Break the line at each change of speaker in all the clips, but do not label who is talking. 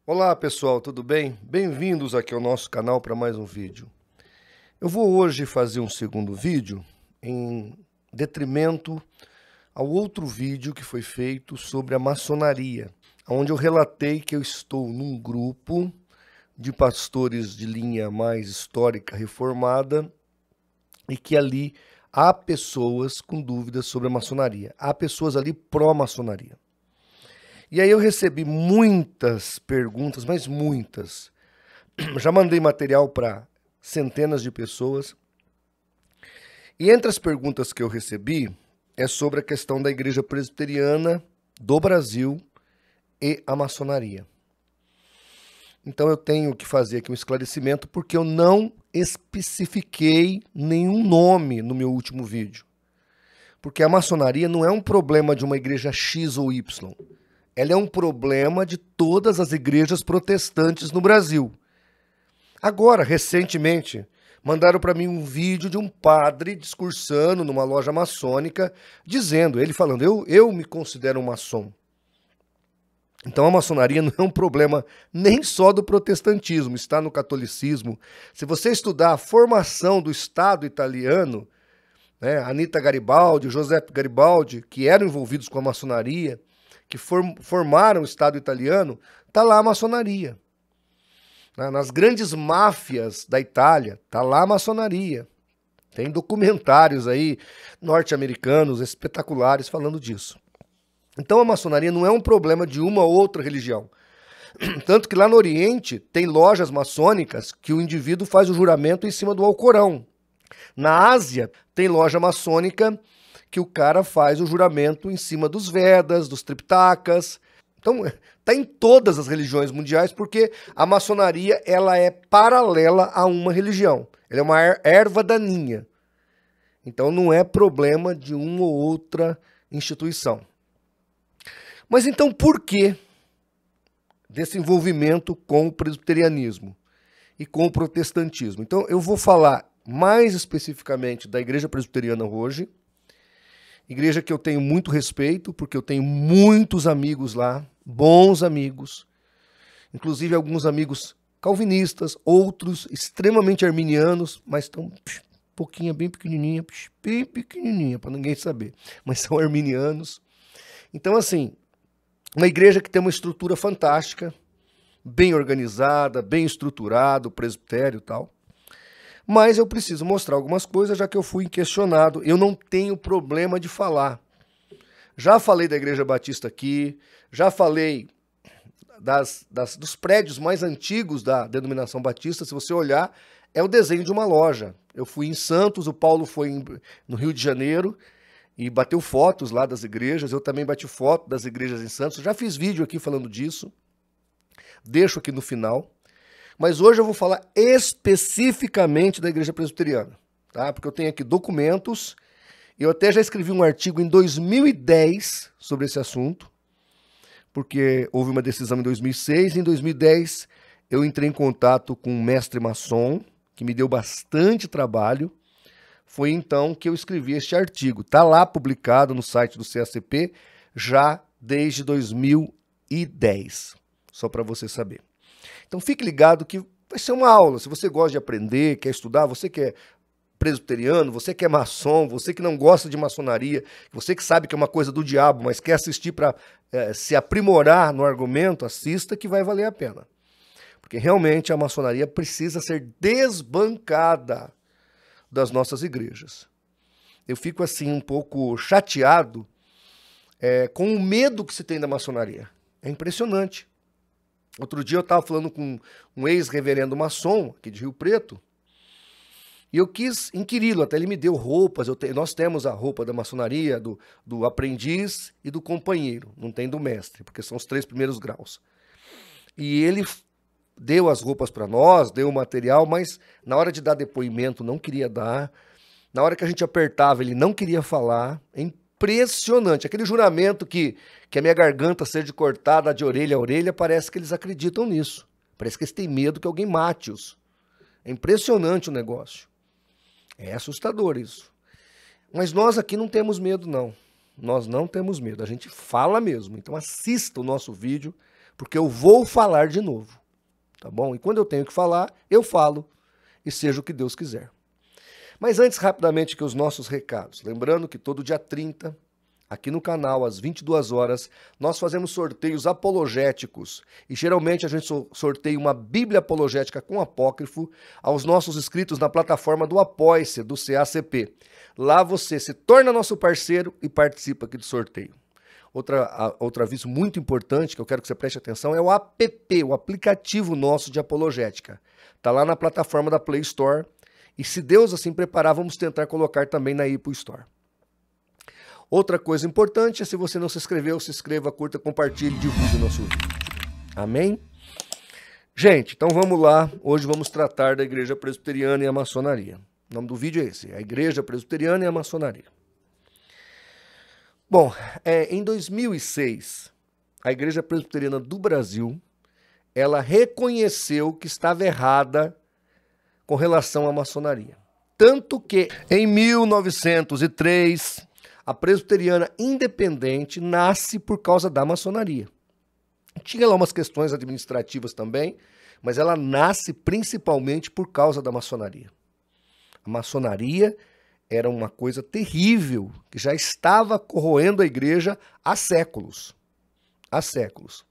Olá pessoal, tudo bem? Bem-vindos aqui ao nosso canal para mais um vídeo. Eu vou hoje fazer um segundo vídeo em detrimento ao outro vídeo que foi feito sobre a maçonaria, onde eu relatei que eu estou num grupo de pastores de linha mais histórica reformada e que ali há pessoas com dúvidas sobre a maçonaria, há pessoas ali pró-maçonaria. E aí eu recebi muitas perguntas, mas muitas. Já mandei material para centenas de pessoas. E entre as perguntas que eu recebi é sobre a questão da Igreja Presbiteriana do Brasil e a maçonaria. Então eu tenho que fazer aqui um esclarecimento porque eu não especifiquei nenhum nome no meu último vídeo. Porque a maçonaria não é um problema de uma igreja X ou Y. Ela é um problema de todas as igrejas protestantes no Brasil. Agora, recentemente, mandaram para mim um vídeo de um padre discursando numa loja maçônica, ele falando, eu me considero um maçom. Então a maçonaria não é um problema nem só do protestantismo, está no catolicismo. Se você estudar a formação do Estado italiano, né, Anita Garibaldi, Giuseppe Garibaldi, que eram envolvidos com a maçonaria, que formaram o Estado italiano, está lá a maçonaria. Nas grandes máfias da Itália, está lá a maçonaria. Tem documentários aí norte-americanos espetaculares falando disso. Então a maçonaria não é um problema de uma ou outra religião. Tanto que lá no Oriente tem lojas maçônicas que o indivíduo faz o juramento em cima do Alcorão. Na Ásia tem loja maçônica que o cara faz o juramento em cima dos Vedas, dos Triptakas. Então, está em todas as religiões mundiais, porque a maçonaria ela é paralela a uma religião. Ela é uma erva daninha. Então, não é problema de uma ou outra instituição. Mas então, por que desse envolvimento com o presbiterianismo e com o protestantismo? Então, eu vou falar mais especificamente da Igreja Presbiteriana hoje, igreja que eu tenho muito respeito, porque eu tenho muitos amigos lá, bons amigos, inclusive alguns amigos calvinistas, outros extremamente arminianos, mas estão pouquinho, bem pequenininha, para ninguém saber, mas são arminianos. Então, assim, uma igreja que tem uma estrutura fantástica, bem organizada, bem estruturada, o presbitério e tal. Mas eu preciso mostrar algumas coisas, já que eu fui questionado. Eu não tenho problema de falar. Já falei da Igreja Batista aqui, já falei dos prédios mais antigos da denominação batista. Se você olhar, é o desenho de uma loja. Eu fui em Santos, o Paulo foi no Rio de Janeiro e bateu fotos lá das igrejas. Eu também bati foto das igrejas em Santos. Já fiz vídeo aqui falando disso. Deixo aqui no final. Mas hoje eu vou falar especificamente da Igreja Presbiteriana, tá? Porque eu tenho aqui documentos, eu até já escrevi um artigo em 2010 sobre esse assunto, porque houve uma decisão em 2006, e em 2010 eu entrei em contato com um mestre maçom, que me deu bastante trabalho, foi então que eu escrevi este artigo. Está lá publicado no site do CACP já desde 2010, só para você saber. Então fique ligado que vai ser uma aula. Se você gosta de aprender, quer estudar, você que é presbiteriano, você que é maçom, você que não gosta de maçonaria, você que sabe que é uma coisa do diabo, mas quer assistir para se aprimorar no argumento, assista que vai valer a pena. Porque realmente a maçonaria precisa ser desbancada das nossas igrejas. Eu fico assim um pouco chateado com o medo que se tem da maçonaria. É impressionante. Outro dia eu estava falando com um ex-reverendo maçom aqui de Rio Preto e eu quis inquiri-lo, até ele me deu roupas, nós temos a roupa da maçonaria, do aprendiz e do companheiro, não tem do mestre, porque são os 3 primeiros graus. E ele deu as roupas para nós, deu o material, mas na hora de dar depoimento não queria dar, na hora que a gente apertava ele não queria falar, é impressionante. Aquele juramento que a minha garganta seja cortada de orelha a orelha, parece que eles acreditam nisso. Parece que eles têm medo que alguém mate-os. É impressionante o negócio. É assustador isso. Mas nós aqui não temos medo, não. Nós não temos medo, a gente fala mesmo. Então assista o nosso vídeo, porque eu vou falar de novo, tá bom? E quando eu tenho que falar, eu falo, e seja o que Deus quiser. Mas antes, rapidamente, que os nossos recados. Lembrando que todo dia 30, aqui no canal, às 22 horas, nós fazemos sorteios apologéticos. E geralmente a gente sorteia uma Bíblia apologética com apócrifo aos nossos inscritos na plataforma do Apoia-se, do CACP. Lá você se torna nosso parceiro e participa aqui do sorteio. Outro aviso muito importante que eu quero que você preste atenção é o app, o aplicativo nosso de apologética. Está lá na plataforma da Play Store. E se Deus assim preparar, vamos tentar colocar também na Apple Store. Outra coisa importante é, se você não se inscreveu, se inscreva, curta, compartilhe e divulgue o nosso vídeo. Amém? Gente, então vamos lá. Hoje vamos tratar da Igreja Presbiteriana e a Maçonaria. O nome do vídeo é esse, a Igreja Presbiteriana e a Maçonaria. Bom, em 2006, a Igreja Presbiteriana do Brasil, ela reconheceu que estava errada com relação à maçonaria. Tanto que, em 1903, a Presbiteriana Independente nasce por causa da maçonaria. Tinha lá umas questões administrativas também, mas ela nasce principalmente por causa da maçonaria. A maçonaria era uma coisa terrível, que já estava corroendo a igreja há séculos. Há séculos.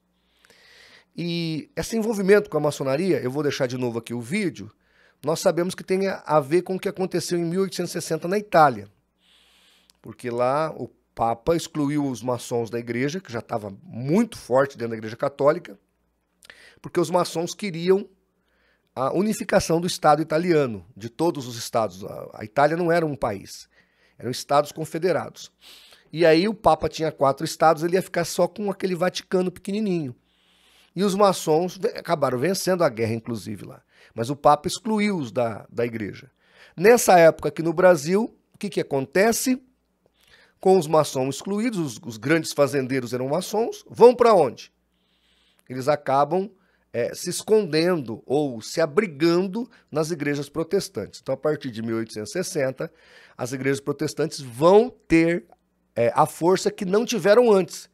E esse envolvimento com a maçonaria, eu vou deixar de novo aqui o vídeo, nós sabemos que tem a ver com o que aconteceu em 1860 na Itália. Porque lá o Papa excluiu os maçons da igreja, que já estava muito forte dentro da igreja católica, porque os maçons queriam a unificação do Estado italiano, de todos os estados. A Itália não era um país, eram estados confederados. E aí o Papa tinha 4 estados, ele ia ficar só com aquele Vaticano pequenininho. E os maçons acabaram vencendo a guerra, inclusive, lá. Mas o Papa excluiu-os da igreja. Nessa época aqui no Brasil, o que acontece? Com os maçons excluídos, os grandes fazendeiros eram maçons, vão para onde? Eles acabam se escondendo ou se abrigando nas igrejas protestantes. Então, a partir de 1860, as igrejas protestantes vão ter a força que não tiveram antes.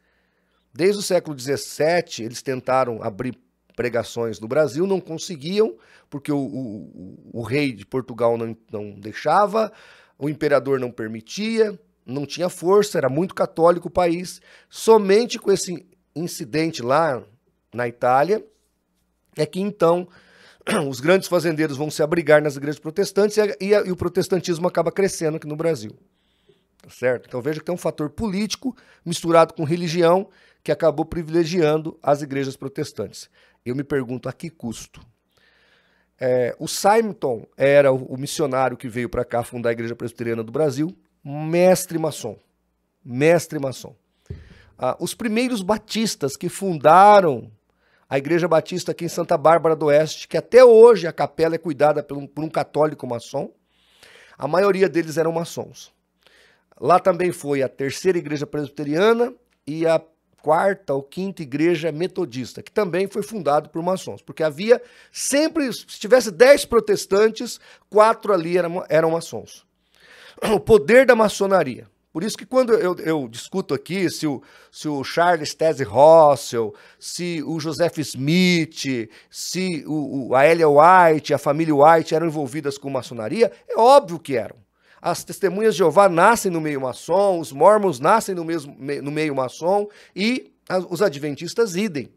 Desde o século XVII, eles tentaram abrir pregações no Brasil, não conseguiam, porque o rei de Portugal não deixava, o imperador não permitia, não tinha força, era muito católico o país. Somente com esse incidente lá na Itália, é que então os grandes fazendeiros vão se abrigar nas igrejas protestantes e o protestantismo acaba crescendo aqui no Brasil. Tá certo? Então veja que tem um fator político misturado com religião que acabou privilegiando as igrejas protestantes. Eu me pergunto, a que custo? O Simonton era o missionário que veio para cá fundar a Igreja Presbiteriana do Brasil, mestre maçom. Mestre maçom. Os primeiros batistas que fundaram a Igreja Batista aqui em Santa Bárbara do Oeste, que até hoje a capela é cuidada por um católico maçom, a maioria deles eram maçons. Lá também foi a terceira Igreja Presbiteriana e a 4ª ou 5ª Igreja Metodista, que também foi fundada por maçons, porque havia sempre, se tivesse 10 protestantes, 4 ali eram maçons. O poder da maçonaria. Por isso que quando eu discuto aqui se o Charles Taze Russell, se o Joseph Smith, se a Ellen White, a família White eram envolvidas com maçonaria, é óbvio que eram. As testemunhas de Jeová nascem no meio maçom, os mormons nascem no meio maçom e os adventistas idem.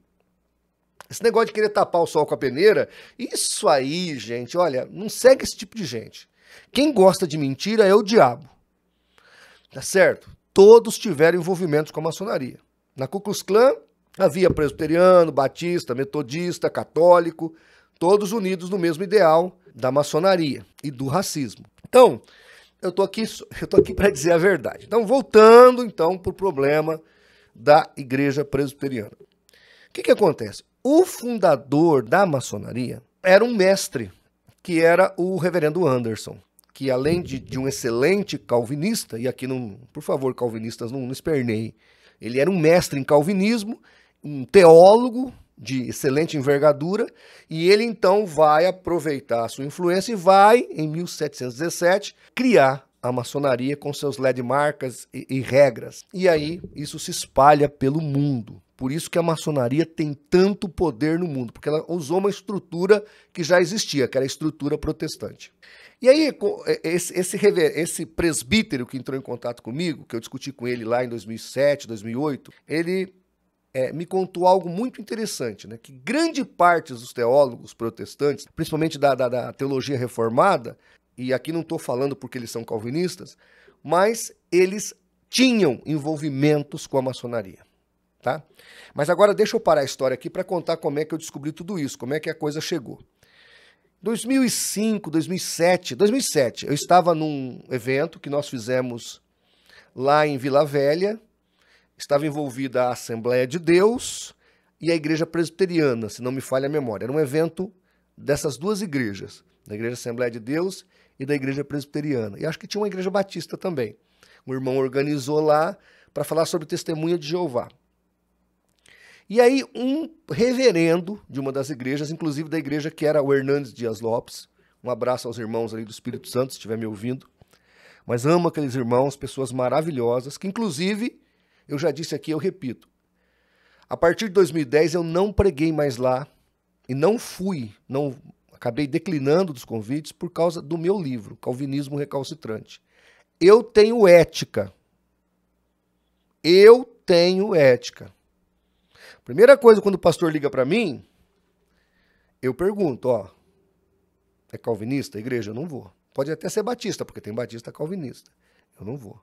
Esse negócio de querer tapar o sol com a peneira, isso aí, gente, olha, não segue esse tipo de gente. Quem gosta de mentira é o diabo. Tá certo? Todos tiveram envolvimento com a maçonaria. Na Ku Klux Klan havia presbiteriano, batista, metodista, católico, todos unidos no mesmo ideal da maçonaria e do racismo. Então, eu tô aqui para dizer a verdade. Então, voltando então para o problema da Igreja Presbiteriana. O que acontece? O fundador da maçonaria era um mestre, que era o reverendo Anderson, que além de um excelente calvinista, e aqui, não, por favor, calvinistas, não esperneiem, ele era um mestre em calvinismo, um teólogo de excelente envergadura, e ele então vai aproveitar a sua influência e vai, em 1717, criar a maçonaria com seus landmarks e regras. E aí isso se espalha pelo mundo. Por isso que a maçonaria tem tanto poder no mundo, porque ela usou uma estrutura que já existia, que era a estrutura protestante. E aí esse presbítero que entrou em contato comigo, que eu discuti com ele lá em 2007, 2008, ele me contou algo muito interessante, né? Que grande parte dos teólogos protestantes, principalmente da teologia reformada, e aqui não estou falando porque eles são calvinistas, mas eles tinham envolvimentos com a maçonaria. Tá? Mas agora deixa eu parar a história aqui para contar como é que eu descobri tudo isso, como é que a coisa chegou. 2007, eu estava num evento que nós fizemos lá em Vila Velha, estava envolvida a Assembleia de Deus e a Igreja Presbiteriana, se não me falha a memória. Era um evento dessas duas igrejas, da Igreja Assembleia de Deus e da Igreja Presbiteriana. E acho que tinha uma Igreja Batista também. Um irmão organizou lá para falar sobre testemunha de Jeová. E aí um reverendo de uma das igrejas, inclusive da igreja que era o Hernandes Dias Lopes, um abraço aos irmãos ali do Espírito Santo, se estiver me ouvindo, mas amo aqueles irmãos, pessoas maravilhosas, que inclusive, eu já disse aqui, eu repito, a partir de 2010 eu não preguei mais lá e acabei declinando dos convites por causa do meu livro, Calvinismo Recalcitrante. Eu tenho ética. Eu tenho ética. Primeira coisa, quando o pastor liga para mim, eu pergunto, é calvinista a igreja? Eu não vou. Pode até ser batista, porque tem batista calvinista. Eu não vou.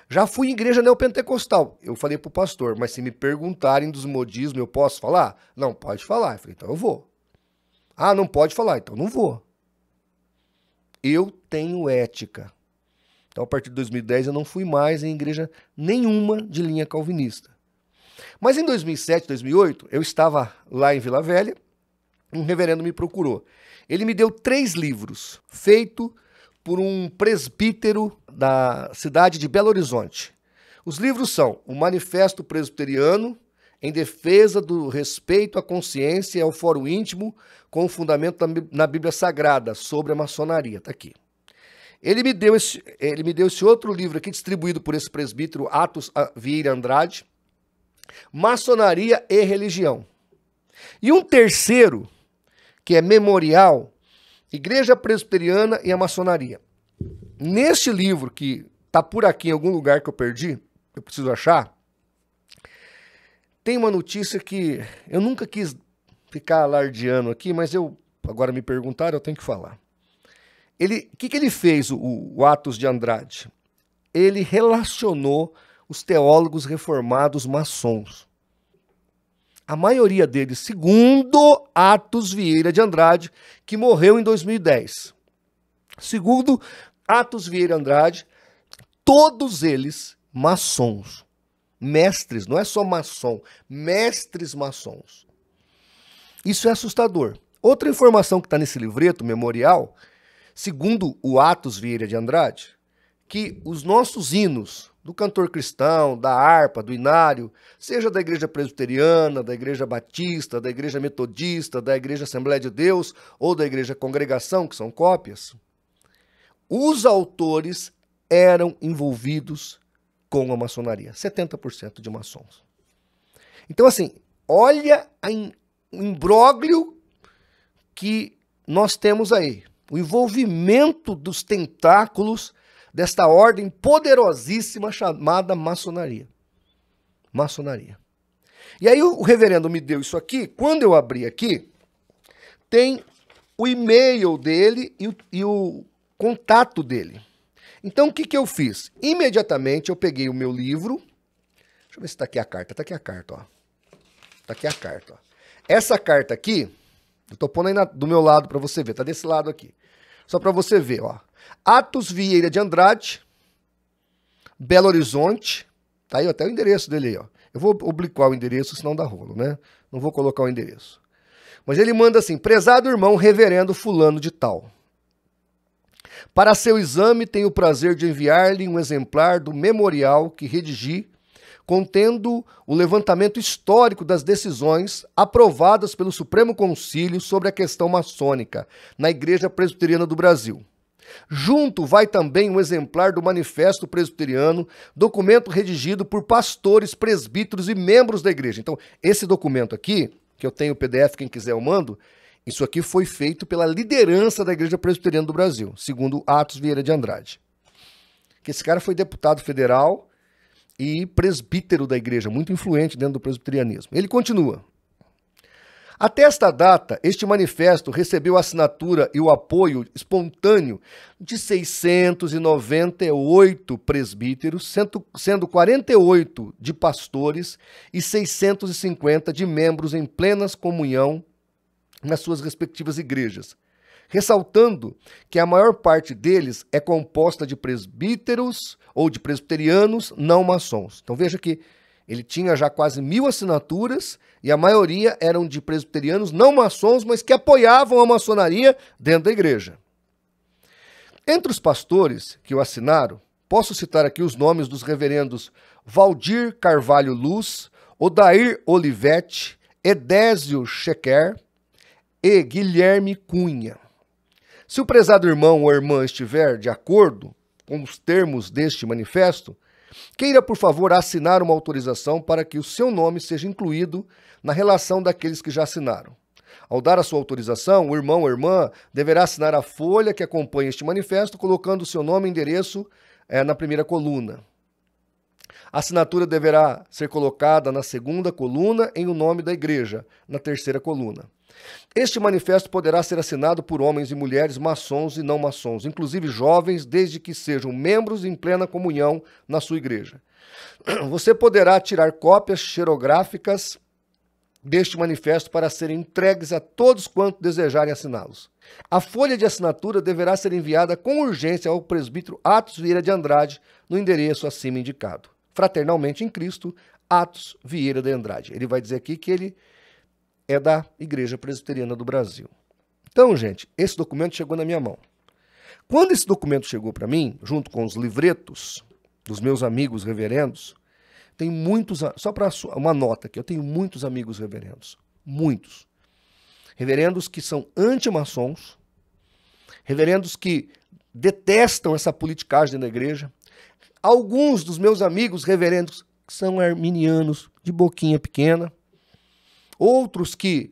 Já fui em igreja neopentecostal. Eu falei pro pastor, mas se me perguntarem dos modismos, eu posso falar? Não, pode falar. Eu falei, então eu vou. Ah, não pode falar, então não vou. Eu tenho ética. Então, a partir de 2010, eu não fui mais em igreja nenhuma de linha calvinista. Mas em 2007, 2008, eu estava lá em Vila Velha, um reverendo me procurou. Ele me deu 3 livros, feitos por um presbítero da cidade de Belo Horizonte. Os livros são o Manifesto Presbiteriano, em defesa do respeito à consciência e ao fórum íntimo, com fundamento na Bíblia Sagrada, sobre a maçonaria. Está aqui. Ele me deu esse outro livro aqui, distribuído por esse presbítero, Atos Vieira Andrade, Maçonaria e Religião. E um terceiro, que é Memorial, Igreja Presbiteriana e a Maçonaria. Neste livro, que está por aqui em algum lugar que eu perdi, eu preciso achar, tem uma notícia que eu nunca quis ficar alardeando aqui, mas agora me perguntaram, eu tenho que falar. O que ele fez, o Atos de Andrade? Ele relacionou os teólogos reformados maçons. A maioria deles, segundo Atos Vieira de Andrade, que morreu em 2010. Segundo Atos Vieira Andrade, todos eles maçons. Mestres, não é só maçom, mestres maçons. Isso é assustador. Outra informação que está nesse livreto, Memorial, segundo o Atos Vieira de Andrade, que os nossos hinos, do cantor cristão, da harpa, do inário, seja da igreja presbiteriana, da igreja batista, da igreja metodista, da igreja Assembleia de Deus ou da igreja Congregação, que são cópias, os autores eram envolvidos com a maçonaria, 70% de maçons. Então, assim, olha o imbróglio que nós temos aí, o envolvimento dos tentáculos desta ordem poderosíssima chamada maçonaria. Maçonaria. E aí o reverendo me deu isso aqui, quando eu abri aqui, tem o e-mail dele e o contato dele. Então o que eu fiz? Imediatamente eu peguei o meu livro, deixa eu ver se está aqui a carta, está aqui a carta, ó. Está aqui a carta, ó. Essa carta aqui, eu estou pondo aí do meu lado para você ver, está desse lado aqui. Só para você ver, ó. Atos Vieira de Andrade, Belo Horizonte, tá aí até o endereço dele aí, ó. Eu vou obliquar o endereço, senão dá rolo, né? Não vou colocar o endereço. Mas ele manda assim, prezado irmão reverendo fulano de tal. Para seu exame, tenho o prazer de enviar-lhe um exemplar do memorial que redigi, contendo o levantamento histórico das decisões aprovadas pelo Supremo Concílio sobre a questão maçônica na Igreja Presbiteriana do Brasil. Junto vai também um exemplar do Manifesto Presbiteriano, documento redigido por pastores, presbíteros e membros da igreja. Então, esse documento aqui, que eu tenho o PDF, quem quiser eu mando, isso aqui foi feito pela liderança da Igreja Presbiteriana do Brasil, segundo Atos Vieira de Andrade. Que esse cara foi deputado federal e presbítero da igreja, muito influente dentro do presbiterianismo. Ele continua. Até esta data, este manifesto recebeu a assinatura e o apoio espontâneo de 698 presbíteros, sendo 48 de pastores e 650 de membros em plena comunhão nas suas respectivas igrejas, ressaltando que a maior parte deles é composta de presbíteros ou de presbiterianos não maçons. Então veja que ele tinha já quase 1000 assinaturas e a maioria eram de presbiterianos não maçons, mas que apoiavam a maçonaria dentro da igreja. Entre os pastores que o assinaram, posso citar aqui os nomes dos reverendos Valdir Carvalho Luz, Odair Olivetti, Edésio Chequer e Guilherme Cunha. Se o prezado irmão ou irmã estiver de acordo com os termos deste manifesto, queira, por favor, assinar uma autorização para que o seu nome seja incluído na relação daqueles que já assinaram. Ao dar a sua autorização, o irmão ou irmã deverá assinar a folha que acompanha este manifesto, colocando o seu nome e endereço na primeira coluna. A assinatura deverá ser colocada na segunda coluna em o nome da igreja, na terceira coluna. Este manifesto poderá ser assinado por homens e mulheres maçons e não maçons, inclusive jovens, desde que sejam membros em plena comunhão na sua igreja. Você poderá tirar cópias xerográficas deste manifesto para serem entregues a todos quantos desejarem assiná-los. A folha de assinatura deverá ser enviada com urgência ao presbítero Atos Vieira de Andrade, no endereço acima indicado. Fraternalmente em Cristo, Atos Vieira de Andrade. Ele vai dizer aqui que ele é da Igreja Presbiteriana do Brasil. Então, gente, esse documento chegou na minha mão. Quando esse documento chegou para mim, junto com os livretos dos meus amigos reverendos, tem muitos, só para uma nota aqui, eu tenho muitos amigos reverendos, muitos. Reverendos que são anti-maçons, reverendos que detestam essa politicagem da igreja. Alguns dos meus amigos reverendos são arminianos de boquinha pequena, outros que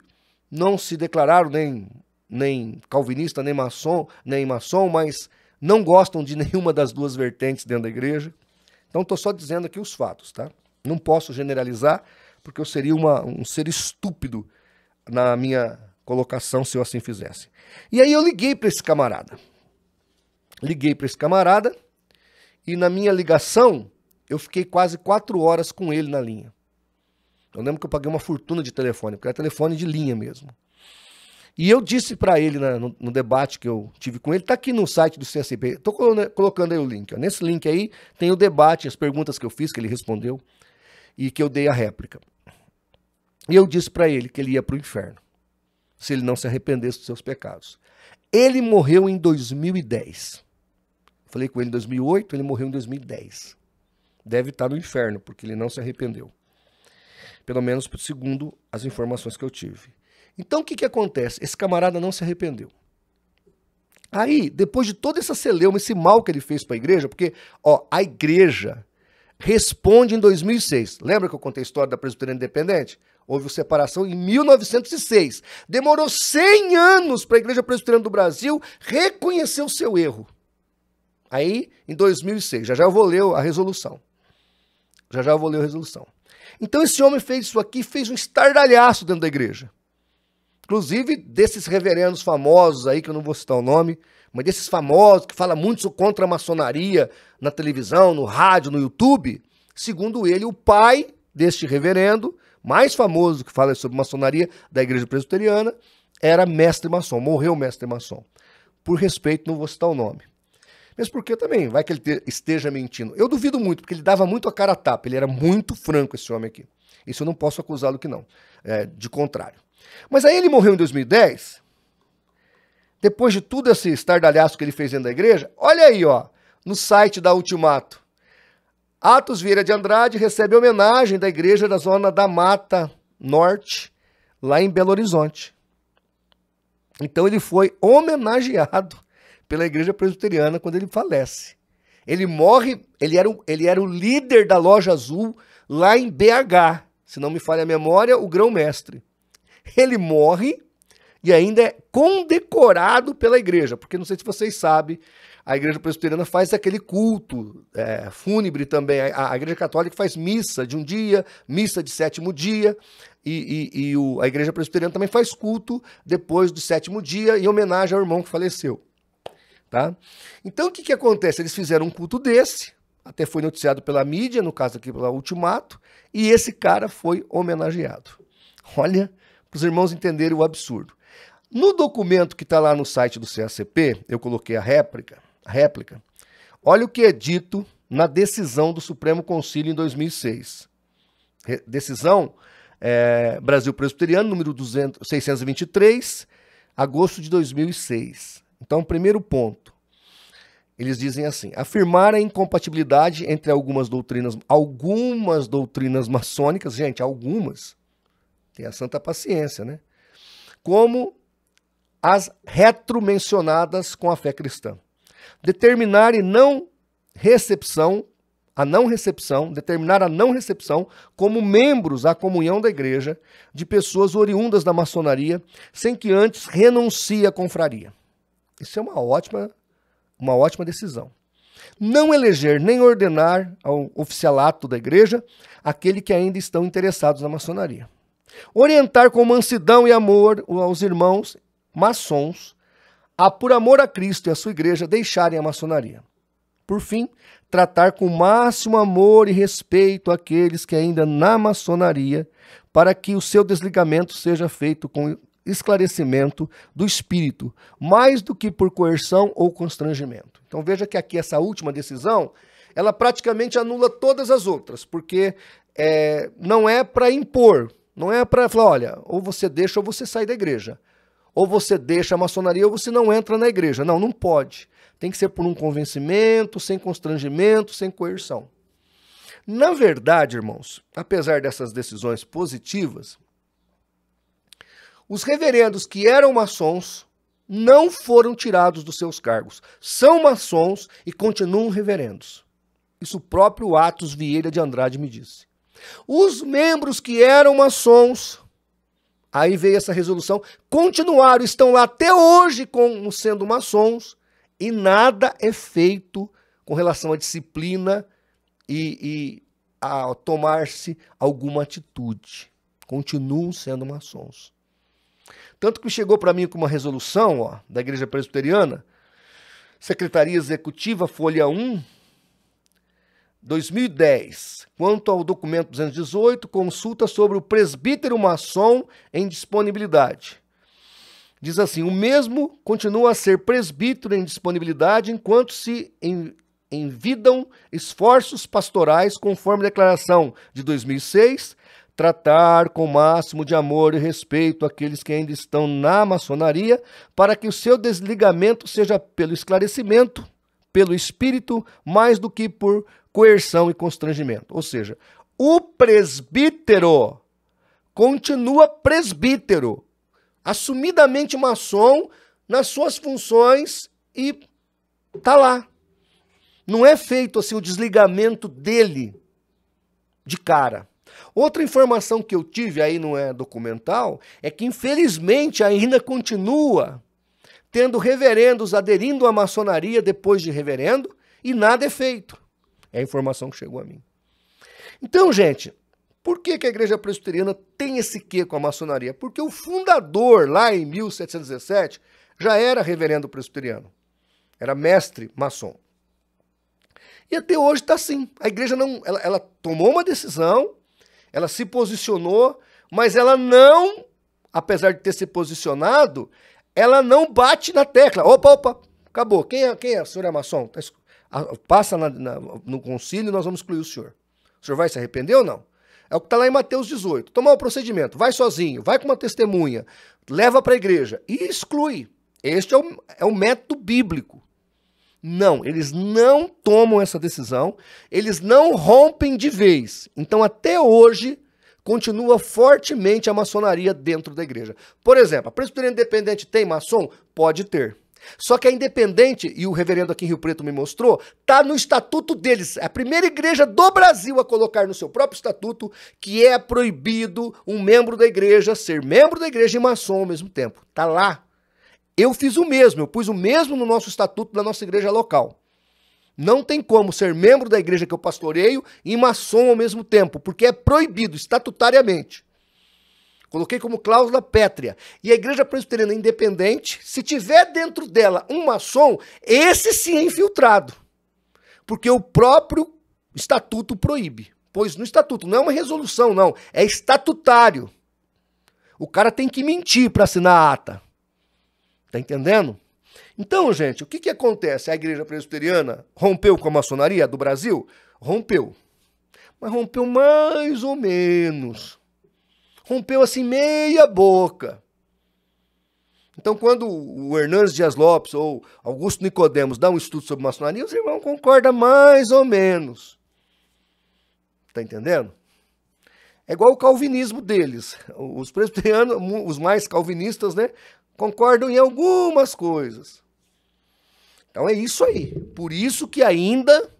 não se declararam nem calvinista, nem maçom, mas não gostam de nenhuma das duas vertentes dentro da igreja. Então estou só dizendo aqui os fatos, tá? Não posso generalizar, porque eu seria um ser estúpido na minha colocação se eu assim fizesse. E aí eu liguei para esse camarada. E na minha ligação eu fiquei quase 4 horas com ele na linha. Eu lembro que eu paguei uma fortuna de telefone, porque era telefone de linha mesmo. E eu disse para ele no debate que eu tive com ele, tá aqui no site do CSP, estou colocando aí o link. Ó. Nesse link aí tem o debate, as perguntas que eu fiz, que ele respondeu, e que eu dei a réplica. E eu disse para ele que ele ia para o inferno, se ele não se arrependesse dos seus pecados. Ele morreu em 2010. Falei com ele em 2008, ele morreu em 2010. Deve estar no inferno, porque ele não se arrependeu. Pelo menos segundo as informações que eu tive. Então o que acontece? Esse camarada não se arrependeu. Aí, depois de toda essa celeuma, esse mal que ele fez para a igreja, porque a igreja responde em 2006. Lembra que eu contei a história da Presbiteriana Independente? Houve separação em 1906. Demorou 100 anos para a Igreja Presbiteriana do Brasil reconhecer o seu erro. Aí, em 2006, já eu vou ler a resolução. Então esse homem fez isso aqui, fez um estardalhaço dentro da igreja. Inclusive desses reverendos famosos aí, que eu não vou citar o nome, mas desses famosos que falam muito contra a maçonaria na televisão, no rádio, no YouTube, segundo ele, o pai deste reverendo, mais famoso que fala sobre maçonaria da igreja presbiteriana, era mestre maçom, morreu mestre maçom. Por respeito, não vou citar o nome. Mesmo porque também, vai que ele esteja mentindo. Eu duvido muito, porque ele dava muito a cara a tapa, ele era muito franco esse homem aqui. Isso eu não posso acusá-lo que não, de contrário. Mas aí ele morreu em 2010, depois de tudo esse estardalhaço que ele fez dentro da igreja, olha aí, no site da Ultimato. Atos Vieira de Andrade recebe homenagem da igreja da zona da Mata Norte, lá em Belo Horizonte. Então ele foi homenageado pela Igreja Presbiteriana quando ele falece. Ele morre, ele era o líder da Loja Azul lá em BH, se não me falha a memória, o grão-mestre. Ele morre e ainda é condecorado pela igreja, porque não sei se vocês sabem, a Igreja Presbiteriana faz aquele culto fúnebre também. A Igreja Católica faz missa de um dia, missa de 7º dia, e a Igreja Presbiteriana também faz culto depois do 7º dia, em homenagem ao irmão que faleceu. Tá? Então o que acontece? Eles fizeram um culto desse, até foi noticiado pela mídia, no caso aqui pela Ultimato, e esse cara foi homenageado. Olha, para os irmãos entenderem o absurdo. No documento que está lá no site do CACP, eu coloquei a réplica, olha o que é dito na decisão do Supremo Concílio em 2006. Decisão Brasil Presbiteriano, número 623, agosto de 2006. Então, primeiro ponto, eles dizem assim: afirmar a incompatibilidade entre algumas doutrinas maçônicas, gente, algumas, tem a santa paciência, né? Como as retromencionadas com a fé cristã. Determinar a não recepção como membros à comunhão da igreja de pessoas oriundas da maçonaria, sem que antes renuncie à confraria. Isso é uma ótima decisão. Não eleger nem ordenar ao oficialato da igreja aquele que ainda estão interessados na maçonaria. Orientar com mansidão e amor aos irmãos maçons a, por amor a Cristo e a sua igreja, deixarem a maçonaria. Por fim, tratar com o máximo amor e respeito aqueles que ainda na maçonaria, para que o seu desligamento seja feito com esclarecimento do espírito, mais do que por coerção ou constrangimento. Então veja que aqui essa última decisão, ela praticamente anula todas as outras, porque não é para impor, não é para falar, olha, ou você deixa ou você sai da igreja, ou você deixa a maçonaria ou você não entra na igreja. Não, não pode. Tem que ser por um convencimento, sem constrangimento, sem coerção. Na verdade, irmãos, apesar dessas decisões positivas, os reverendos que eram maçons não foram tirados dos seus cargos. São maçons e continuam reverendos. Isso o próprio Atos Vieira de Andrade me disse. Os membros que eram maçons, aí veio essa resolução, continuaram, estão lá até hoje como sendo maçons e nada é feito com relação à disciplina e a tomar-se alguma atitude. Continuam sendo maçons. Tanto que chegou para mim com uma resolução da Igreja Presbiteriana, Secretaria Executiva, folha 1, 2010, quanto ao documento 218, consulta sobre o presbítero maçom em disponibilidade. Diz assim: o mesmo continua a ser presbítero em disponibilidade enquanto se envidam esforços pastorais, conforme a declaração de 2006, tratar com o máximo de amor e respeito aqueles que ainda estão na maçonaria, para que o seu desligamento seja pelo esclarecimento, pelo espírito, mais do que por coerção e constrangimento. Ou seja, o presbítero continua presbítero, assumidamente maçom nas suas funções e está lá. Não é feito assim o desligamento dele de cara. Outra informação que eu tive, aí não é documental, é que infelizmente ainda continua tendo reverendos aderindo à maçonaria depois de reverendo e nada é feito. É a informação que chegou a mim. Então, gente, por que a Igreja Presbiteriana tem esse quê com a maçonaria? Porque o fundador, lá em 1717, já era reverendo presbiteriano. Era mestre maçom. E até hoje está assim. A igreja não, ela tomou uma decisão, ela se posicionou, mas ela não, apesar de ter se posicionado, ela não bate na tecla. Opa, acabou. Quem é? O senhor é maçom? Passa no concílio e nós vamos excluir o senhor. O senhor vai se arrepender ou não? É o que está lá em Mateus 18. Tomar o procedimento, vai sozinho, vai com uma testemunha, leva para a igreja e exclui. Este é o método bíblico. Não, eles não tomam essa decisão, eles não rompem de vez. Então, até hoje, continua fortemente a maçonaria dentro da igreja. Por exemplo, a Presbiteriana Independente tem maçom? Pode ter. Só que a Independente, e o reverendo aqui em Rio Preto me mostrou, está no estatuto deles. É a primeira igreja do Brasil a colocar no seu próprio estatuto que é proibido um membro da igreja ser membro da igreja e maçom ao mesmo tempo. Está lá. Eu fiz o mesmo, eu pus o mesmo no nosso estatuto da nossa igreja local. Não tem como ser membro da igreja que eu pastoreio e maçom ao mesmo tempo, porque é proibido estatutariamente. Coloquei como cláusula pétrea. E a Igreja Presbiteriana Independente, se tiver dentro dela um maçom, esse sim é infiltrado. Porque o próprio estatuto proíbe. Pois no estatuto não é uma resolução, não. É estatutário. O cara tem que mentir para assinar a ata. Tá entendendo? Então, gente, o que acontece? A Igreja Presbiteriana rompeu com a maçonaria do Brasil? Rompeu. Mas rompeu mais ou menos. Rompeu assim meia boca. Então, quando o Hernandes Dias Lopes ou Augusto Nicodemos dá um estudo sobre maçonaria, os irmãos concordam mais ou menos. Tá entendendo? É igual o calvinismo deles. Os presbiterianos, os mais calvinistas, né, concordam em algumas coisas. Então é isso aí. Por isso que ainda,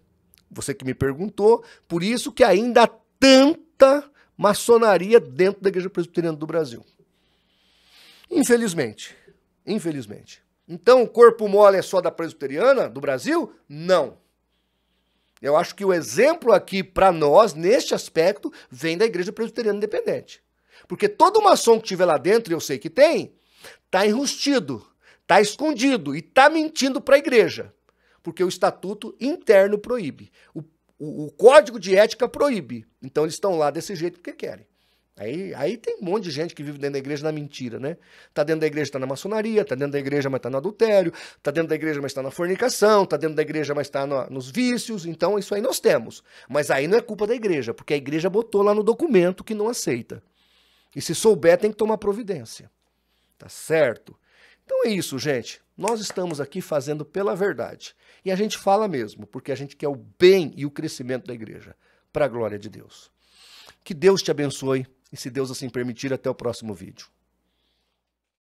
você que me perguntou, por isso que ainda há tanta maçonaria dentro da Igreja Presbiteriana do Brasil. Infelizmente. Infelizmente. Então o corpo mole é só da Presbiteriana do Brasil? Não. Eu acho que o exemplo aqui para nós, neste aspecto, vem da Igreja Presbiteriana Independente. Porque todo maçom que estiver lá dentro, e eu sei que tem, está enrustido, está escondido e está mentindo para a igreja. Porque o estatuto interno proíbe. O código de ética proíbe. Então eles estão lá desse jeito porque querem. Aí tem um monte de gente que vive dentro da igreja na mentira, né? Tá dentro da igreja, está na maçonaria, tá dentro da igreja, mas está no adultério, tá dentro da igreja, mas está na fornicação, tá dentro da igreja, mas está nos vícios. Então isso aí nós temos. Mas aí não é culpa da igreja, porque a igreja botou lá no documento que não aceita. E se souber, tem que tomar providência. Tá certo? Então é isso, gente. Nós estamos aqui fazendo pela verdade. E a gente fala mesmo, porque a gente quer o bem e o crescimento da igreja, para a glória de Deus. Que Deus te abençoe e, se Deus assim permitir, até o próximo vídeo.